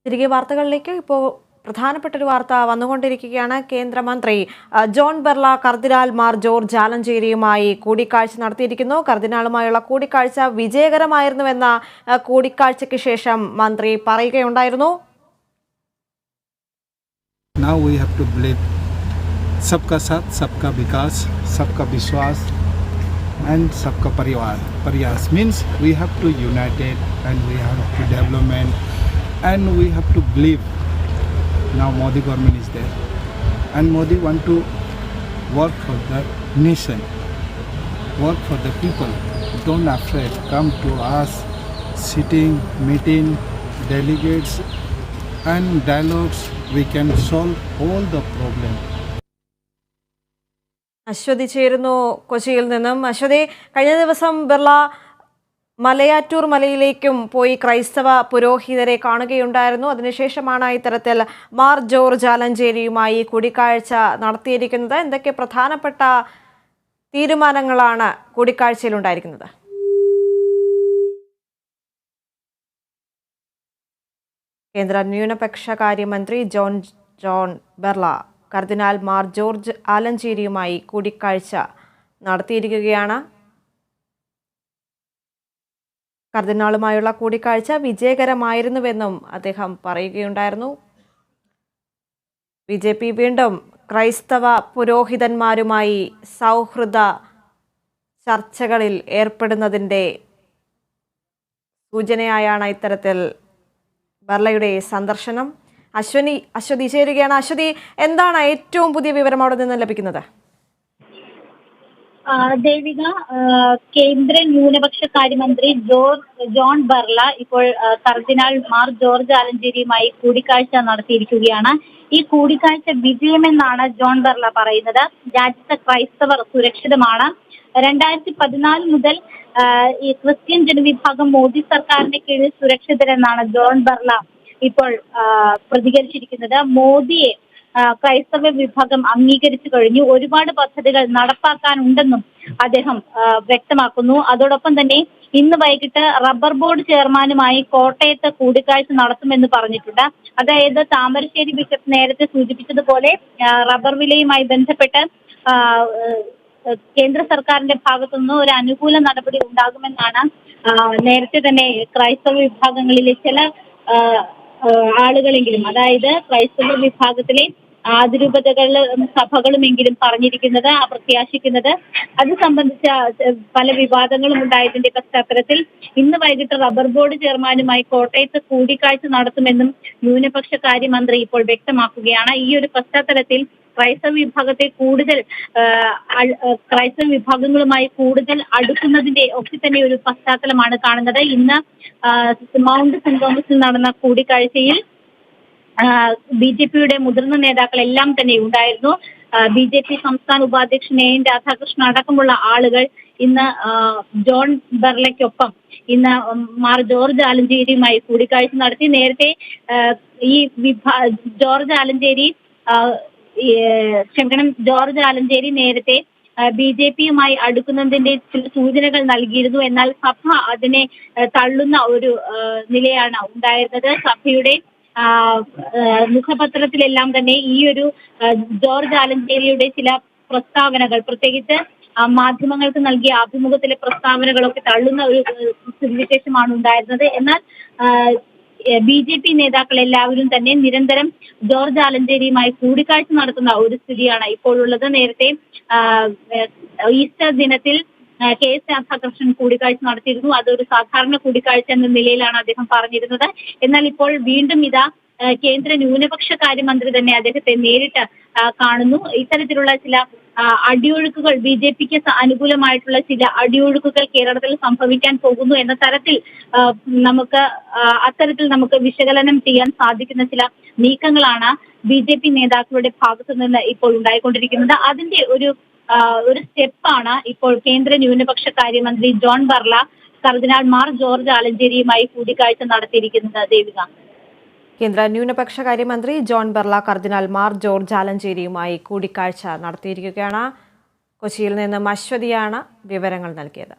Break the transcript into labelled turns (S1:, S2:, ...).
S1: തിരികെ വാർത്തകളിലേക്ക് ഇപ്പോൾ പ്രധാനപ്പെട്ടൊരു വാർത്ത വന്നുകൊണ്ടിരിക്കുകയാണ്. കേന്ദ്രമന്ത്രി ജോൺ ബെർല കർദിനാൾ മാർ ജോർജ് ആലഞ്ചേരിയുമായി കൂടിക്കാഴ്ച നടത്തിയിരിക്കുന്നു. കർദിനാളുമായുള്ള കൂടിക്കാഴ്ച വിജയകരമായിരുന്നുവെന്ന കൂടിക്കാഴ്ചയ്ക്ക് ശേഷം മന്ത്രി പറയുകയുണ്ടായിരുന്നു.
S2: Now we have to believe सबका साथ सबका विकास सबका विश्वास and सबका परिवार प्रयास means we have to united and we have to development and we have to believe. Now Modi government is there and Modi want to work for the nation, work for the people. Don't afraid, come to us, sitting, meeting, delegates and dialogues, we can solve all the problem.
S1: Aswathy ചേരുന്നു കൊച്ചിയിൽ നിന്നും. അശ്വതി, കഴിഞ്ഞ ദിവസം ബിർള മലയാറ്റൂർ മലയിലേക്കും പോയി ക്രൈസ്തവ പുരോഹിതരെ കാണുകയുണ്ടായിരുന്നു. അതിനുശേഷമാണ് ഇത്തരത്തിൽ Mar George ആലഞ്ചേരിയുമായി കൂടിക്കാഴ്ച നടത്തിയിരിക്കുന്നത്. എന്തൊക്കെ പ്രധാനപ്പെട്ട തീരുമാനങ്ങളാണ് കൂടിക്കാഴ്ചയിലുണ്ടായിരിക്കുന്നത്? കേന്ദ്ര ന്യൂനപക്ഷ കാര്യമന്ത്രി ജോൺ ബെർല കർദിനാൾ മാർ ജോർജ് ആലഞ്ചേരിയുമായി കൂടിക്കാഴ്ച നടത്തിയിരിക്കുകയാണ്. കർദിനാളുമായുള്ള കൂടിക്കാഴ്ച വിജയകരമായിരുന്നുവെന്നും അദ്ദേഹം പറയുകയുണ്ടായിരുന്നു. BJP വീണ്ടും ക്രൈസ്തവ പുരോഹിതന്മാരുമായി സൗഹൃദ ചർച്ചകളിൽ ഏർപ്പെടുന്നതിൻ്റെ സൂചനയായാണ് ഇത്തരത്തിൽ ബെർലയുടെ സന്ദർശനം. അശ്വതി ചേരുകയാണ്. അശ്വതി, എന്താണ് ഏറ്റവും പുതിയ വിവരം അവിടെ നിന്ന് ലഭിക്കുന്നത്?
S3: ദേവിക, കേന്ദ്ര ന്യൂനപക്ഷ കാര്യമന്ത്രി ജോൺ ബെർല ഇപ്പോൾ കർദിനാൾ മാർ ജോർജ് ആലഞ്ചേരിയുമായി കൂടിക്കാഴ്ച നടത്തിയിരിക്കുകയാണ്. ഈ കൂടിക്കാഴ്ച വിജയമെന്നാണ് ജോൺ ബെർല പറയുന്നത്. രാജ്യത്തെ ക്രൈസ്തവർ സുരക്ഷിതമാണ്. 2014 മുതൽ ഈ ക്രിസ്ത്യൻ ജനവിഭാഗം മോദി സർക്കാരിന്റെ കീഴിൽ സുരക്ഷിതരെന്നാണ് ജോൺ ബെർല ഇപ്പോൾ പ്രതികരിച്ചിരിക്കുന്നത്. മോദിയെ ക്രൈസ്തവ വിഭാഗം അംഗീകരിച്ചു കഴിഞ്ഞു. ഒരുപാട് പദ്ധതികൾ നടപ്പാക്കാനുണ്ടെന്നും അദ്ദേഹം വ്യക്തമാക്കുന്നു. അതോടൊപ്പം തന്നെ ഇന്ന് വൈകിട്ട് റബ്ബർ ബോർഡ് ചെയർമാനുമായി കോട്ടയത്ത് കൂടിക്കാഴ്ച നടത്തുമെന്ന് പറഞ്ഞിട്ടുണ്ട്. അതായത് താമരശ്ശേരി ബിഷപ്പ് നേരത്തെ സൂചിപ്പിച്ചതുപോലെ റബ്ബർ വിലയുമായി ബന്ധപ്പെട്ട് കേന്ദ്ര സർക്കാരിന്റെ ഭാഗത്തുനിന്ന് ഒരു അനുകൂല നടപടി ഉണ്ടാകുമെന്നാണ് നേരത്തെ തന്നെ ക്രൈസ്തവ വിഭാഗങ്ങളിലെ ചില ആളുകളെങ്കിലും, അതായത് ക്രൈസ്തവ വിഭാഗത്തിലെ അതിരൂപതകളും സഭകളുമെങ്കിലും പറഞ്ഞിരിക്കുന്നത്, പ്രത്യാശിക്കുന്നത്. അത് സംബന്ധിച്ച പല വിവാദങ്ങളും ഉണ്ടായതിന്റെ പശ്ചാത്തലത്തിൽ ഇന്ന് വൈകിട്ട് റബ്ബർ ബോർഡ് ചെയർമാനുമായി കോട്ടയത്ത് കൂടിക്കാഴ്ച നടത്തുമെന്നും ന്യൂനപക്ഷ കാര്യമന്ത്രി ഇപ്പോൾ വ്യക്തമാക്കുകയാണ്. ഈ ഒരു പശ്ചാത്തലത്തിൽ ക്രൈസ്തവ വിഭാഗങ്ങളുമായി കൂടുതൽ അടുക്കുന്നതിന്റെ ഒക്കെ തന്നെ ഒരു പശ്ചാത്തലമാണ് കാണുന്നത്. ഇന്ന് മൗണ്ട് സെന്റ് തോമസിൽ നടന്ന കൂടിക്കാഴ്ചയിൽ BJPയുടെ മുതിർന്ന നേതാക്കളെല്ലാം തന്നെ ഉണ്ടായിരുന്നു. BJP സംസ്ഥാന ഉപാധ്യക്ഷൻ AN രാധാകൃഷ്ണൻ അടക്കമുള്ള ആളുകൾ ഇന്ന് ജോൺ ബെർലയ്ക്കൊപ്പം ഇന്ന് മാർ ജോർജ് ആലഞ്ചേരിയുമായി കൂടിക്കാഴ്ച നടത്തി. നേരത്തെ ജോർജ് ആലഞ്ചേരി നേരത്തെ BJPയുമായി അടുക്കുന്നതിന്റെ ചില സൂചനകൾ നൽകിയിരുന്നു. എന്നാൽ സഭ അതിനെ തള്ളുന്ന ഒരു നിലയാണ് ഉണ്ടായിരുന്നത്. സഭയുടെ മുഖപത്രത്തിലെല്ലാം തന്നെ ഈ ഒരു ജോർജ് ആലഞ്ചേരിയുടെ ചില പ്രസ്താവനകൾ, പ്രത്യേകിച്ച് മാധ്യമങ്ങൾക്ക് നൽകിയ അഭിമുഖത്തിലെ പ്രസ്താവനകളൊക്കെ തള്ളുന്ന ഒരു സ്ഥിതിവിശേഷമാണ് ഉണ്ടായിരുന്നത്. എന്നാൽ BJP നേതാക്കൾ എല്ലാവരും തന്നെ നിരന്തരം ജോർജ് ആലഞ്ചേരിയുമായി കൂടിക്കാഴ്ച നടത്തുന്ന ഒരു സ്ഥിതിയാണ് ഇപ്പോഴുള്ളത്. നേരത്തെ ഈസ്റ്റർ ദിനത്തിൽ KS രാധാകൃഷ്ണൻ കൂടിക്കാഴ്ച നടത്തിയിരുന്നു. അതൊരു സാധാരണ കൂടിക്കാഴ്ച എന്ന നിലയിലാണ് അദ്ദേഹം പറഞ്ഞിരുന്നത്. എന്നാൽ ഇപ്പോൾ വീണ്ടും ഇതാ കേന്ദ്ര ന്യൂനപക്ഷ കാര്യമന്ത്രി തന്നെ അദ്ദേഹത്തെ നേരിട്ട് കാണുന്നു. ഇത്തരത്തിലുള്ള ചില അടിയൊഴുക്കുകൾ, BJPക്ക് അനുകൂലമായിട്ടുള്ള ചില അടിയൊഴുക്കുകൾ കേരളത്തിൽ സംഭവിക്കാൻ പോകുന്നു എന്ന തരത്തിൽ നമുക്ക് വിശകലനം ചെയ്യാൻ സാധിക്കുന്ന ചില നീക്കങ്ങളാണ് BJP നേതാക്കളുടെ ഭാഗത്തു നിന്ന് ഇപ്പോൾ ഉണ്ടായിക്കൊണ്ടിരിക്കുന്നത്. അതിന്റെ ഒരു സ്റ്റെപ്പാണ് ഇപ്പോൾ കേന്ദ്ര ന്യൂനപക്ഷ കാര്യമന്ത്രി ജോൺ ബെർല കർദിനാൾ മാർ ജോർജ് ആലഞ്ചേരിയുമായി കൂടിക്കാഴ്ച നടത്തിയിരിക്കുന്നത്. ദേവിക,
S1: കേന്ദ്ര ന്യൂനപക്ഷ കാര്യമന്ത്രി ജോൺ ബെർല കർദിനാൾ മാർ ജോർജ് ആലഞ്ചേരിയുമായി കൂടിക്കാഴ്ച നടത്തിയിരിക്കുകയാണ്. കൊച്ചിയിൽ നിന്നും അശ്വതിയാണ് വിവരങ്ങൾ നൽകിയത്.